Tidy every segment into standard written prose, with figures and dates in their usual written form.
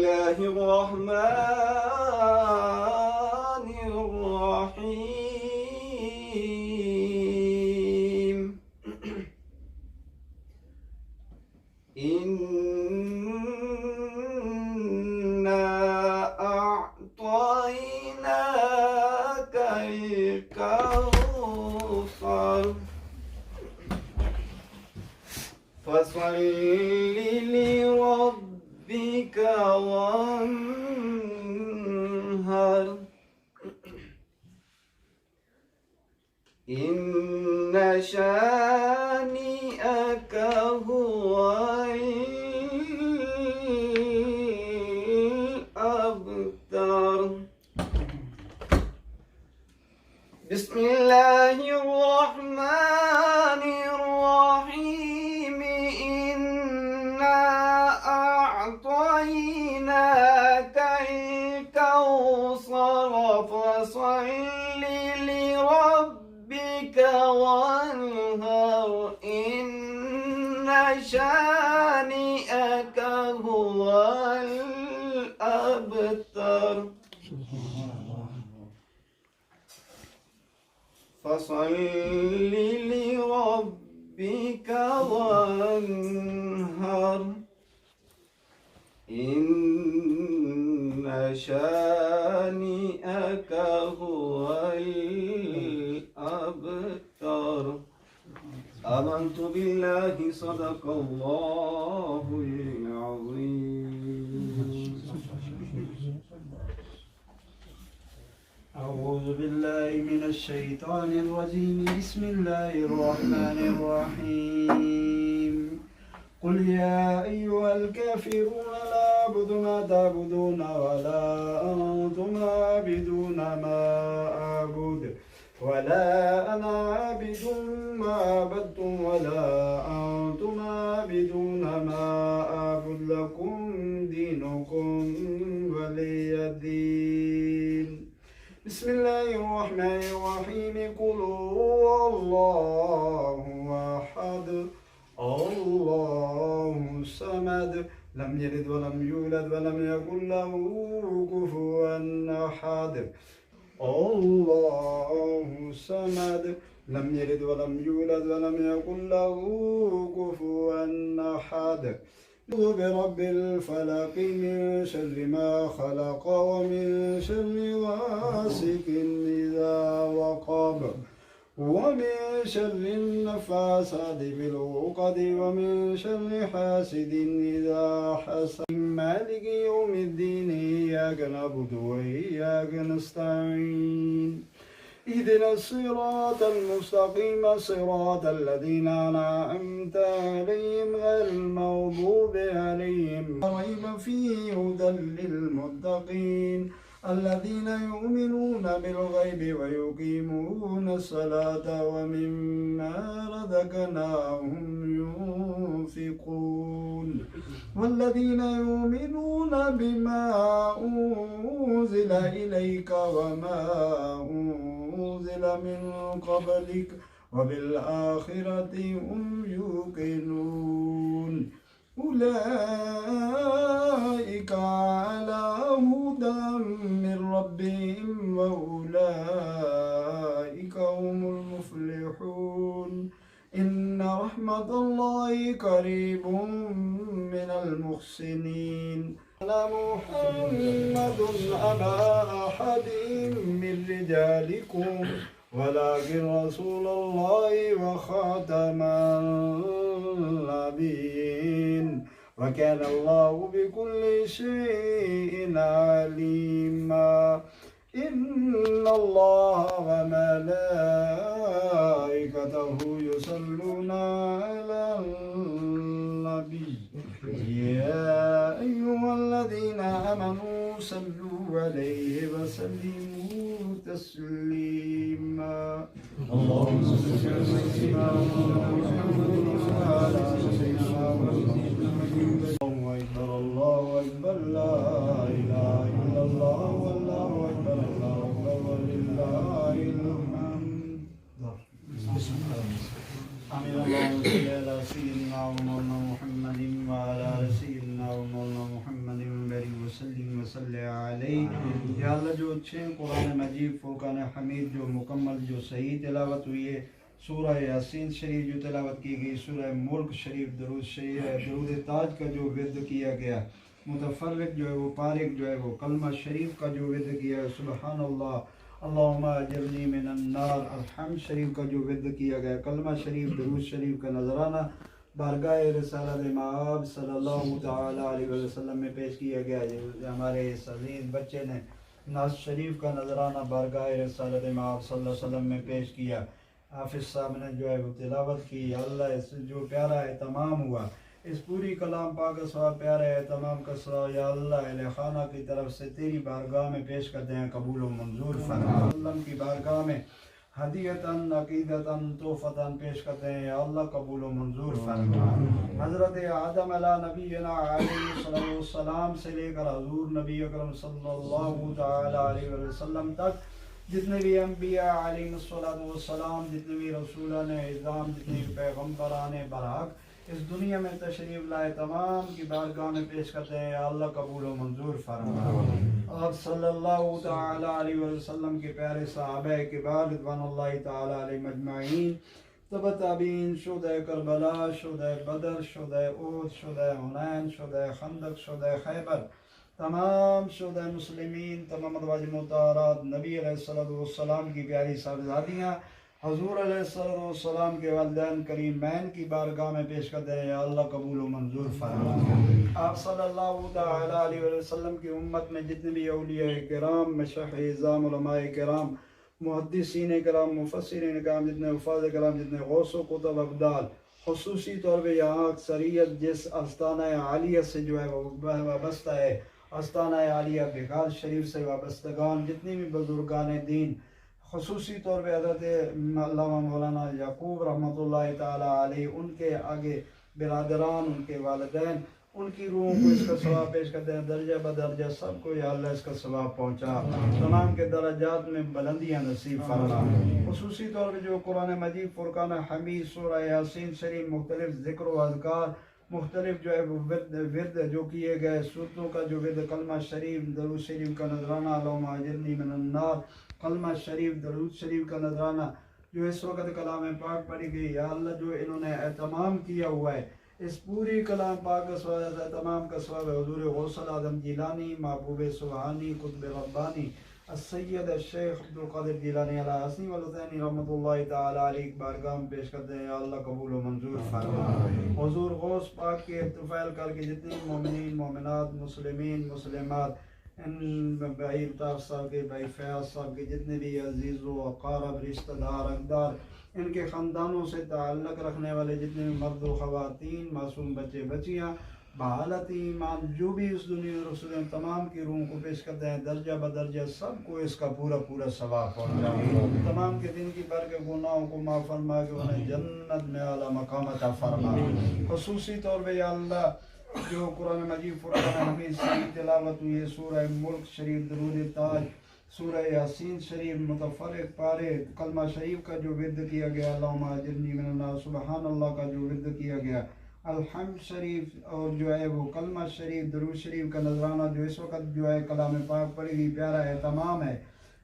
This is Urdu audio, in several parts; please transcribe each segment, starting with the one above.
الله الرحمن الرحيم إنا أعطيناك الكوثر فصل لربك وانهر إن شانئك هو الأبتر. بسم الله الرحمن الرحيم إنا أعطيناك الكوثر فصل لربك وانهر إن شانئك هو الأبتر. فصل لربك وانهر إن شانئك هو الأبتر. آمنت بالله صدق الله العظيم. أعوذ بالله من الشيطان الرجيم. بسم الله الرحمن الرحيم. قل يا أيها الكافرون لا أعبد ما تعبدون ولا أنتم عابدون ما أعبد ولا أنا عابد ما عبدتم ولا أنتم عابدون ما أعبد لكم دينكم ولي دين. بسم الله الرحمن الرحيم. قل هو الله أحد الله الصمد لم يلد ولم يولد ولم يكن له كفوا أحد. الله الصمد لم يلد ولم يولد ولم يكن له كفوا أحد. برب الفلق من شر ما خلق ومن شر غاسق إذا وقب ومن شر النفاثات في العقد ومن شر حاسد إذا حسد. مالك يوم الدين إياك نعبد وإياك نستعين. اهدنا الصراط المستقيم صراط الذين أنعمت عليهم غير المغضوب عليهم ريب فيه هدى للمتقين الذين يؤمنون بالغيب ويقيمون الصلاة ومما رزقناهم ينفقون والذين يؤمنون بما أنزل إليك وما أنزل من قبلك وبالآخرة هم يوقنون. أولئك على هدى من ربهم وأولئك هم المفلحون. إن رحمة الله قريب من المحسنين. محمد أبا أحد من رجالكم ولكن رسول الله وخاتم النبيين وكان الله بكل شيء عليما. إن الله وملائكته يصلون على النبي يا أيها الذين آمنوا صلوا عليه وسلموا تسليما. اللهم صل على سيدنا محمد وعلى سيدنا محمد. الله أكبر الله أكبر لا إله إلا الله والله أكبر الله أكبر ولله الحمد. آمين. اللهم صل على سيدنا ومولانا محمد وعلى آل سيدنا ومولانا محمد علیہ وسلم وصلی علیہ۔ یا اللہ جو اچھے قرآن مجید فرقان حمید جو مکمل جو صحیح تلاوت ہوئی ہے، سورہ یاسین شریف جو تلاوت کی گئی، سورہ ملک شریف، درود تاج کا جو ورد کیا گیا، متفرق جو ہے وہ پارق جو ہے وہ کلمہ شریف کا جو ورد کیا ہے، سبحان اللہ اللہم اجرنی من النار، الحمد شریف کا جو ورد کیا گیا، کلمہ شریف، درود شریف کا نذرانہ بارگاہ رسالت مآب صلی اللہ تعالی علیہ وسلم میں پیش کیا گیا، جو ہمارے اس عزیز بچے نے ناز شریف کا نذرانہ بارگاہ رسالت مآب صلی اللہ علیہ وسلم میں پیش کیا، حافظ صاحب نے جو ہے وہ تلاوت کی، اللہ اس جو پیارا اہتمام ہوا، اس پوری کلام پاک کا ثواب پیارا اہتمام کا ثواب یا اللہ اہل خانہ کی طرف سے تیری بارگاہ میں پیش کرتے ہیں، قبول و منظور فرما، اللہ کی بارگاہ میں ہدیتاً عقیدتاً تحفتاً پیش کرتے ہیں، یا اللہ قبول و منظور فرما۔ حضرت آدم علیہ نبینا علیہ السلام سے لے کر حضور نبی اکرم صلی اللہ تعالی علیہ وسلم تک جتنے بھی انبیاء علیہ السلام، جتنے بھی رسولان اعظام، جتنے بھی پیغمبران برحق اس دنیا میں تشریف لائے، تمام کی بارگاہ میں پیش کرتے ہیں، یا اللہ قبول و منظور فرما۔ آپ صلی اللہ تعالی علیہ وسلم کے پیارے صحابہ کبار رضوان اللہ تعالی علیہ مجمعین، تبع تابعین، شہداء کربلا، شہداء بدر، شہداء احد، شہداء حنین، شہداء خندق، شہداء خیبر، تمام شہداء مسلمین، تمام ازواج مطہرات، نبی علیہ السلام کی پیاری صاحبزادیاں، حضور علیہ السلام کے والدین کریمین کی بارگاہ میں پیش کرتے ہیں، یا اللہ قبول و منظور فرما۔ آپ صلی اللہ تعالی علیہ وسلم کی امت میں جتنے بھی اولیاء کرام، مشایخ اعظام، علماء کرام، محدثین کرام، مفسرین کرام، جتنے حفاظ کرام، جتنے غوث و قطب ابدال، خصوصی طور پہ یہاں اکثریت جس آستانہ عالیہ سے جو ہے وہ وابستہ ہے، آستانہ عالیہ بغال شریف سے وابستگان، جتنی بھی بزرگان دین، خصوصی طور پہ حضرت علامہ مولانا یعقوب رحمۃ اللہ تعالی علیہ، ان کے آگے برادران، ان کے والدین، ان کی روحوں کو اس کا ثواب پیش کرتے ہیں، درجہ بدرجہ سب کو یا اللہ اس کا ثواب پہنچا، تمام کے درجات میں بلندیاں نصیب فرما۔ خصوصی طور پہ جو قرآن مجید فرقان حمید، سورہ یاسین شریف، مختلف ذکر و اذکار، مختلف جو ہے وہ ورد جو کیے گئے، سورتوں کا جو ورد، کلمہ شریف، درود شریف کا نذرانہ، اللہم اجرنی من النار، کلمہ شریف، درود شریف کا نذرانہ جو اس وقت کلام پاک پڑھی گئی، یا اللہ جو انہوں نے اہتمام کیا ہوا ہے، اس پوری کلام پاک کا ثواب، اہتمام کا ثواب حضور غوث الاعظم جیلانی، محبوب سبحانی، قطب ربانی، السید الشیخ عبدالقادر جیلانی علیہ حسین والحسینی رحمۃ اللہ تعالی علیہ بارگاہ میں پیش کرتے ہیں، یا اللہ قبول و منظور فرما۔ حضور غوث پاک کے احتفال کر کے جتنے مومنین، مومنات، مسلمین، مسلمات، بھائی الطاف صاحب کے، بھائی فیاض صاحب کے، جتنے بھی عزیز و اقارب، رشتہ دار، اقدار، ان کے خاندانوں سے تعلق رکھنے والے جتنے بھی مرد و خواتین، معصوم بچے بچیاں، بحالت ایمان جو بھی اس دنیا میں رسول ہیں، تمام کی روحوں کو پیش کرتے ہیں، درجہ بدرجہ سب کو اس کا پورا پورا ثواب پہنچا، تمام کے دن کی بر کے گناہوں کو معاف فرما کے انہیں جنت میں اعلیٰ مقام عطا فرما۔ خصوصی طور پہ یا اللہ جو قرآن مجید فرقان حمید سے تلاوت ہوئی ہے، سورہ ملک شریف، درود تاج، سورہ یاسین شریف، متفرق پارے، کلمہ شریف کا جو ورد کیا گیا، اللہم اجرنی من النار، سبحان اللہ کا جو ورد کیا گیا، الحمد شریف، اور جو ہے وہ کلمہ شریف، درود شریف کا نذرانہ جو اس وقت جو ہے کلام پاک پڑھی گئی، پیارا اہتمام ہے،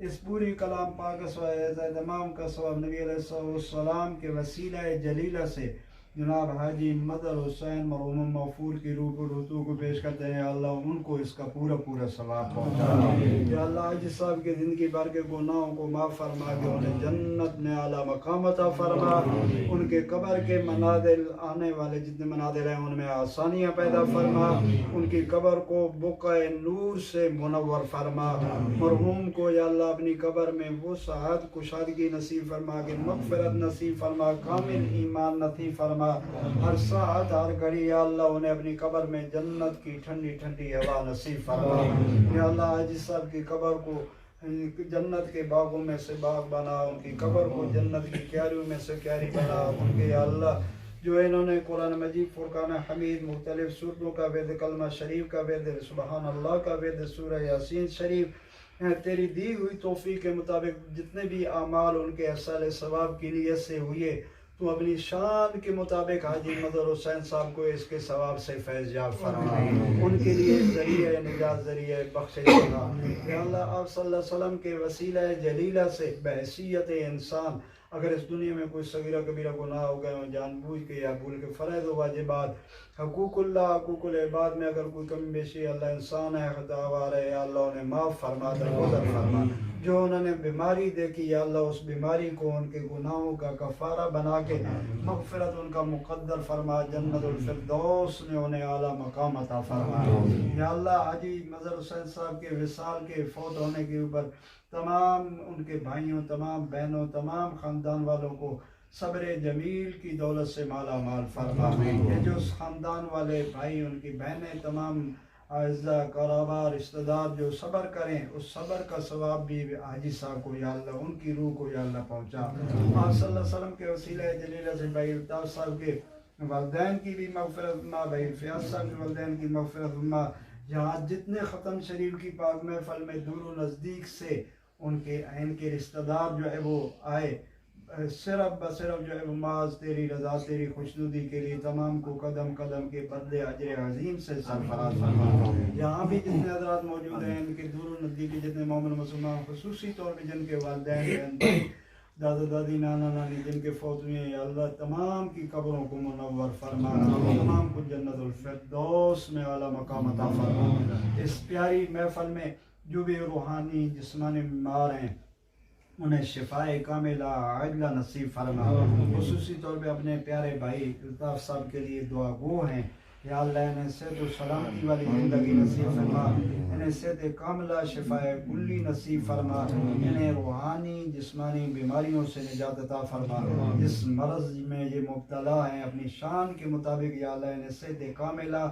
اس پوری کلام پاک کا اہتمام کا ثواب نبی علیہ السلام کے وسیلہ جلیلہ سے جناب حاجی مظہر حسین مرحوم مغفور کی روح کو روتو کو پیش کرتے ہیں، اللہ ان کو اس کا پورا پورا ثواب پہنچا، یا اللہ حاجی صاحب کے زندگی بھر کے گناہوں کو معاف فرما کے انہیں جنت میں اعلیٰ مقام عطا فرما، ان کے قبر کے منازل، آنے والے جتنے منازل ہیں ان میں آسانیاں پیدا فرما، ان کی قبر کو بقعہ نور سے منور فرما، مرحوم کو یا اللہ اپنی قبر میں وہ سعادت کشادگی نصیب فرما کے مغفرت نصیب فرما، کامل ایمان نصیب فرما، ہر ساعت ہر گھڑی یا اللہ انہیں اپنی قبر میں جنت کی ٹھنڈی ٹھنڈی ہوا نصیب فرما، یا اللہ حاجی صاحب کی قبر کو جنت کے باغوں میں سے باغ بنا، ان کی قبر کو جنت کی کیاریوں میں سے کیاری بنا، ان کے یا اللہ جو انہوں نے قرآن مجید فرقان حمید، مختلف سورتوں کا ورد، کلمہ شریف کا ورد، سبحان اللہ کا ورد، سورہ یاسین شریف، تیری دی ہوئی توفیق کے مطابق جتنے بھی اعمال ان کے اصل ثواب کی نیت سے ہوئے، تو اپنی شان کے مطابق حاجی مظہر حسین صاحب کو اس کے ثواب سے فیض یاب فرما، ان کے لیے ذریعہ نجات، ذریعہ بخشش بنا۔ یا اللہ آپ صلی اللہ علیہ وسلم کے وسیلہ جلیلہ سے بحیثیت انسان اگر اس دنیا میں کوئی صغیرہ کبیرہ گناہ ہو گئے ہوں، جان بوجھ کے یا بھول کے، فرائض و واجبات، حقوق اللہ، حقوق العباد میں اگر کوئی کمی بیشی اللہ انسان ہے خطا وار ہے، یا اللہ انہیں معاف فرما، درگزر فرما۔ جو انہوں نے بیماری دیکھی یا اللہ اس بیماری کو ان کے گناہوں کا کفارہ بنا کے مغفرت ان کا مقدر فرما، جنت الفردوس میں انہیں اعلیٰ مقام عطا فرما۔ یا اللہ حاجی مظہر حسین صاحب کے وصال کے فوت ہونے کے اوپر تمام ان کے بھائیوں، تمام بہنوں، تمام خاندان والوں کو صبر جمیل کی دولت سے مالا مال فرما۔ یہ جو خاندان والے بھائی، ان کی بہنیں، تمام اعزاء قرابہ رشتہ دار جو صبر کریں، اس صبر کا ثواب بھی حاجی صاحب کو یا اللہ ان کی روح کو یا اللہ پہنچا۔ آپ صلی اللہ علیہ وسلم کے وسیلہ جلیلہ سے بھائی الطاف صاحب کے والدین کی بھی مغفرت فرما، بھائی فیاض صاحب کے والدین کی مغفرت فرما۔ جہاں جتنے ختم شریف کی پاک محفل میں دور و نزدیک سے ان کے رشتہ دار جو ہے وہ آئے، صرف جو ہے وہ معاذ تیری رضا، تیری خوشنودی کے لیے تمام کو قدم قدم کے بدلے اجر عظیم سے سرفراز فرما۔ یہاں بھی جتنے حضرات موجود ہیں، ان کے دور و نزدیک کے جتنے مومن مسلمان، خصوصی طور پہ جن کے والدین بہن بھائی، دادا دادی، نانا نانی جن کے فوت ہوئے ہیں، یا اللہ تمام کی قبروں کو منور فرما، تمام کو جنت الفردوس میں اعلیٰ مقام عطا فرما۔ اس پیاری محفل میں جو بھی روحانی جسمانی بیمار ہیں انہیں شفائے کاملہ عاجلہ نصیب فرما۔ خصوصی طور پہ اپنے پیارے بھائی الطاف صاحب کے لیے دعا گو ہیں، یا اللہ انہیں صحت و سلامتی والی زندگی نصیب فرما، انہیں صحت کاملہ شفائے کلی نصیب فرما، انہیں روحانی جسمانی بیماریوں سے نجات عطا فرما۔ جس مرض میں یہ مبتلا ہیں اپنی شان کے مطابق یا اللہ انہیں صحت کاملہ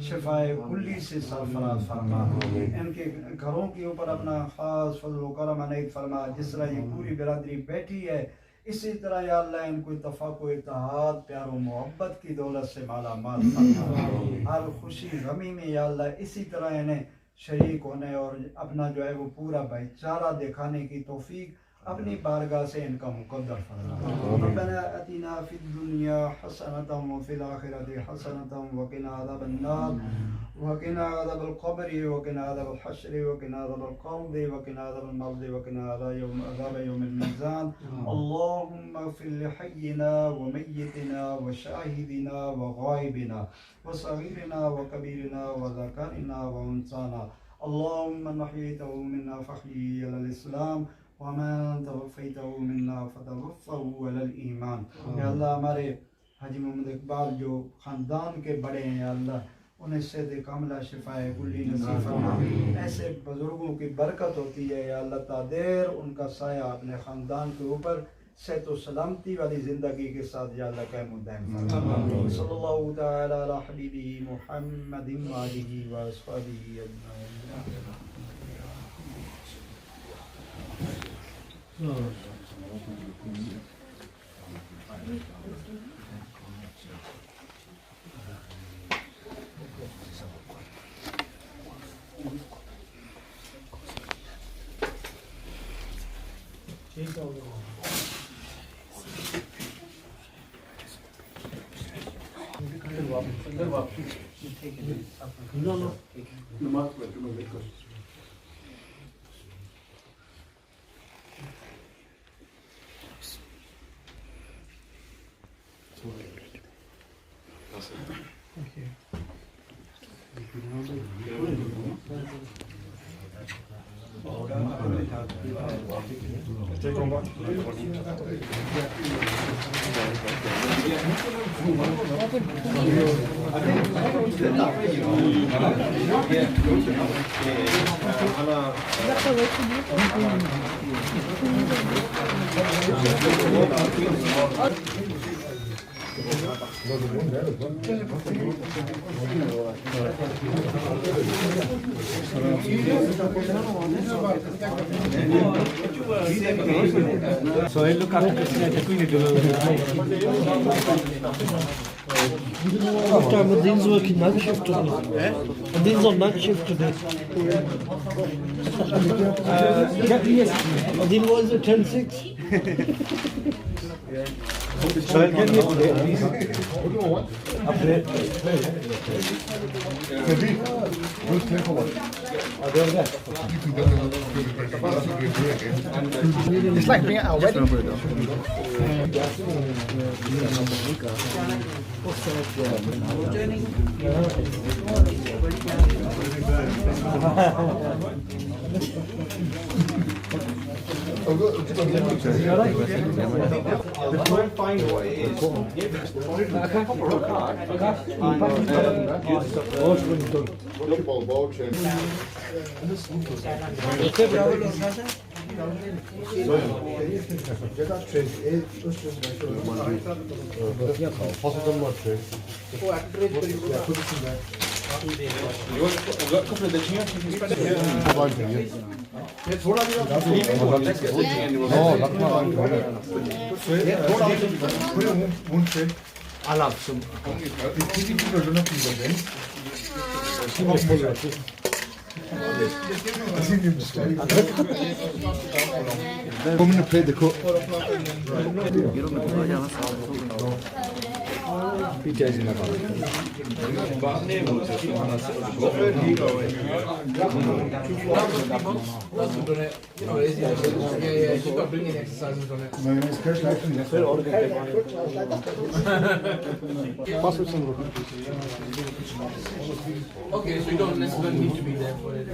شفائے کلی سے سرفراز فرما۔ ان کے گھروں کے اوپر اپنا خاص فضل و کرم عنایت فرما۔ جس طرح یہ پوری برادری بیٹھی ہے اسی طرح یا اللہ ان کو اتفاق و اتحاد، پیار و محبت کی دولت سے مالا مال فرما۔ ہر خوشی غمی میں یا اللہ اسی طرح انہیں شریک ہونے اور اپنا جو ہے وہ پورا بھائی چارہ دکھانے کی توفیق اپنی بارگاہ سے ان کا مقدر فرما۔ ربنا آتنا فی الدنیا حسنۃ وفی الآخرۃ حسنۃ وقنا عذاب النار وقنا عذاب القبر وقنا عذاب الحشر وقنا عذاب القرب وقنا عذاب المرض وقنا عذاب یوم المیزان۔ اللهم اغفر لحینا ومیتنا وشاہدنا وغائبنا وصغیرنا وکبیرنا وذکرنا وانثانا۔ اللهم من احییته منا فاحیه علی الاسلام ومن توفیته منا فتوفه علی الایمان۔ یا اللہ ہمارے حاجی محمد اقبال جو خاندان کے بڑے ہیں یا اللہ انہیں صحت کاملہ شفائے کلی نصیب فرما۔ ایسے بزرگوں کی برکت ہوتی ہے یا اللہ تعدیر ان کا سایہ اپنے خاندان کے اوپر صحت و سلامتی والی زندگی کے ساتھ یا اللہ قائم و دائم فرما۔ صلی اللہ تعالی علی حبیبہ محمد وآلہ واصحابہ اجمعین۔ So I look after Ameen's working night shift today. Ameen's on night shift today. Ameen was at 10:06. It's like being at a wedding. Kom in play the cook. Okay, so you don't necessarily need to be there for it.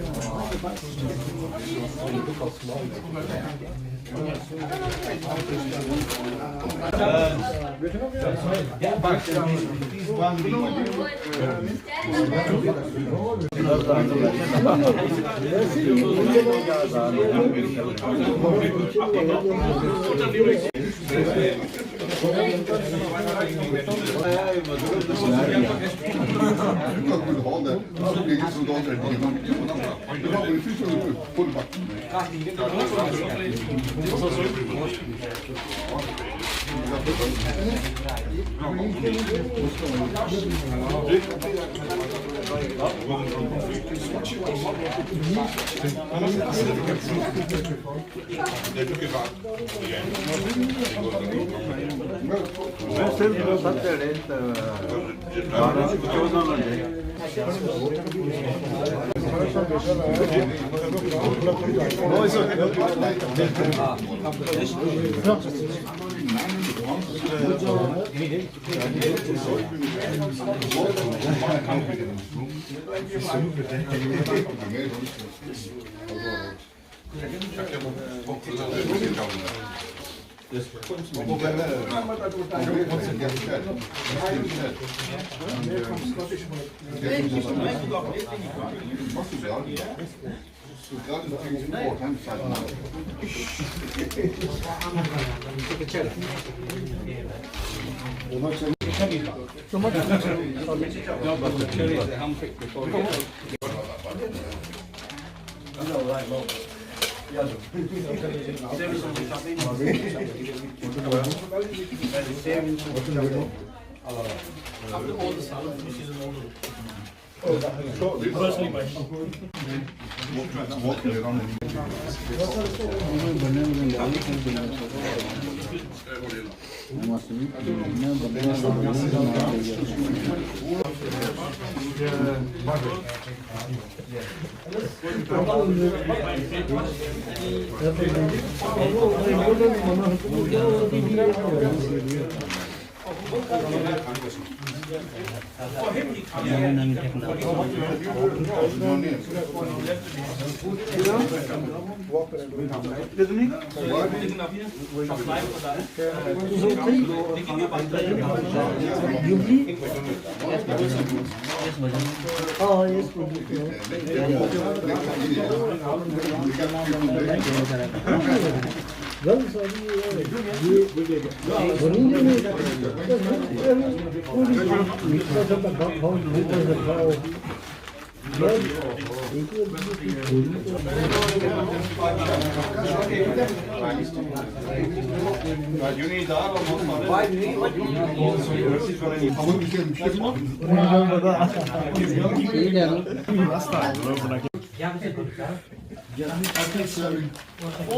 All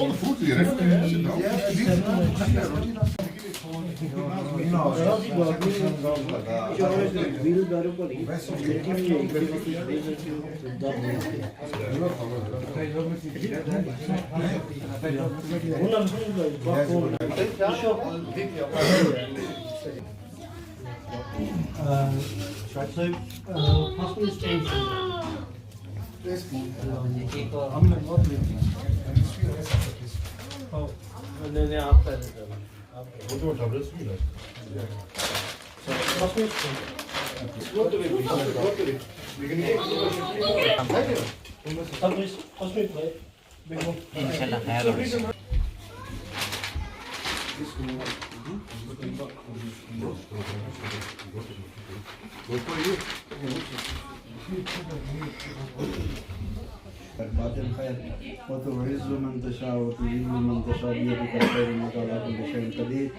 the food here, you know. بعد الخير وتعز من تشاء وتذل من تشاء بيدك الخير انك على كل شيء قدير